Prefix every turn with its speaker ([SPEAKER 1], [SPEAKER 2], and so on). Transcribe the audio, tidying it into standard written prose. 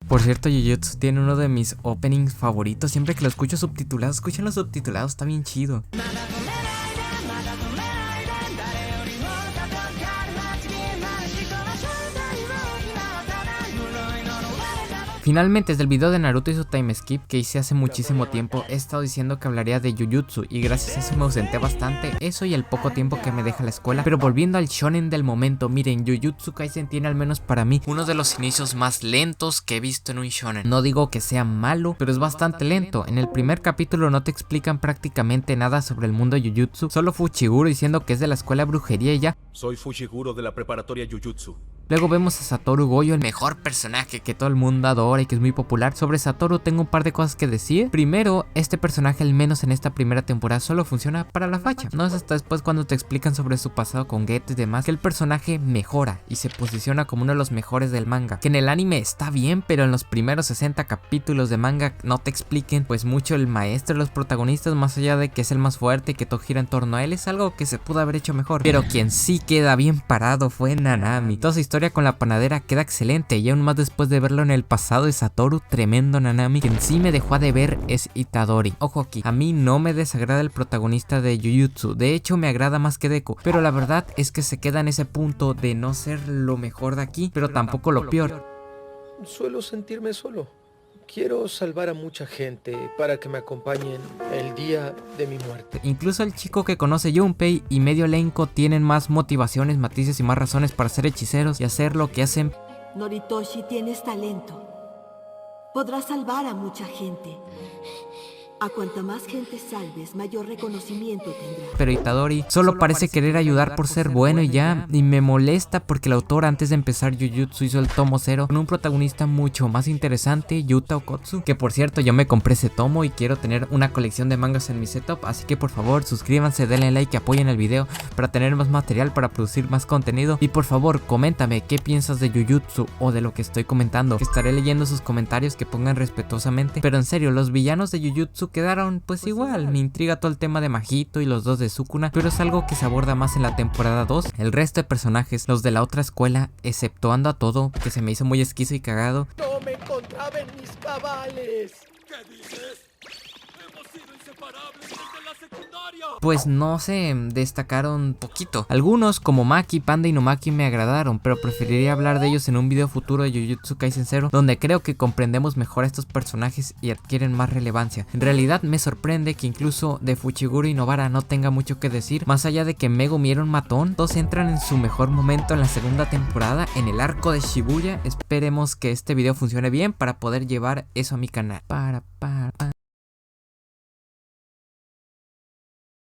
[SPEAKER 1] Por cierto, Jujutsu tiene uno de mis openings favoritos. Siempre que lo escucho subtitulado, escuchen los subtitulados, está bien chido. Finalmente, desde el video de Naruto y su time skip que hice hace muchísimo tiempo, he estado diciendo que hablaría de Jujutsu y gracias a eso me ausenté bastante, eso y el poco tiempo que me deja la escuela. Pero volviendo al shonen del momento, miren, Jujutsu Kaisen tiene, al menos para mí, uno de los inicios más lentos que he visto en un shonen. No digo que sea malo, pero es bastante lento. En el primer capítulo no te explican prácticamente nada sobre el mundo de Jujutsu, solo Fushiguro diciendo que es de la escuela de brujería y ya.
[SPEAKER 2] Soy Fushiguro de la preparatoria Jujutsu.
[SPEAKER 1] Luego vemos a Satoru Gojo, el mejor personaje que todo el mundo adora y que es muy popular. Sobre Satoru tengo un par de cosas que decir. Primero, este personaje, al menos en esta primera temporada, solo funciona para la facha. No es hasta después, cuando te explican sobre su pasado con Geto y demás, que el personaje mejora y se posiciona como uno de los mejores del manga. Que en el anime está bien, pero en los primeros 60 capítulos de manga no te expliquen pues mucho el maestro de los protagonistas, más allá de que es el más fuerte y que todo gira en torno a él. Es algo que se pudo haber hecho mejor. Pero quien sí queda bien parado fue Nanami. Toda su historia con la panadera queda excelente, y aún más después de verlo en el pasado de Satoru. Tremendo Nanami. Quien sí me dejó a deber es Itadori. Ojo aquí, a mí no me desagrada el protagonista de Jujutsu, de hecho me agrada más que Deku, pero la verdad es que se queda en ese punto de no ser lo mejor de aquí, pero tampoco lo peor.
[SPEAKER 3] Suelo sentirme solo. Quiero salvar a mucha gente para que me acompañen el día de mi muerte.
[SPEAKER 1] Incluso el chico que conoce Junpei y medio elenco tienen más motivaciones, matices y más razones para ser hechiceros y hacer lo que hacen.
[SPEAKER 4] Noritoshi, tienes talento. Podrás salvar a mucha gente. A cuanta más gente salves, mayor reconocimiento tendrás.
[SPEAKER 1] Pero Itadori solo parece querer ayudar por ser bueno y ya, y me molesta porque el autor antes de empezar Jujutsu hizo el tomo 0 con un protagonista mucho más interesante, Yuta Okkotsu, que por cierto yo me compré ese tomo y quiero tener una colección de mangas en mi setup, así que por favor suscríbanse, denle like y apoyen el video para tener más material, para producir más contenido, y por favor coméntame qué piensas de Jujutsu o de lo que estoy comentando, que estaré leyendo sus comentarios, que pongan respetuosamente. Pero en serio, los villanos de Jujutsu quedaron pues igual. Me intriga todo el tema de Mahito y los dos de Sukuna, pero es algo que se aborda más en la temporada 2. El resto de personajes, los de la otra escuela, exceptuando a Todo, que se me hizo muy esquizo y cagado.
[SPEAKER 3] No me encontraba en mis cabales.
[SPEAKER 2] ¿Qué dices? Hemos sido inseparables desde la secundaria.
[SPEAKER 1] Pues no sé, destacaron poquito. Algunos como Maki, Panda y Nomaki me agradaron, pero preferiría hablar de ellos en un video futuro de Jujutsu Kaisen 0, donde creo que comprendemos mejor a estos personajes y adquieren más relevancia. En realidad me sorprende que incluso de Fushiguro y Nobara no tenga mucho que decir, más allá de que Megumi era un matón. Todos entran en su mejor momento en la segunda temporada, en el arco de Shibuya. Esperemos que este video funcione bien para poder llevar eso a mi canal.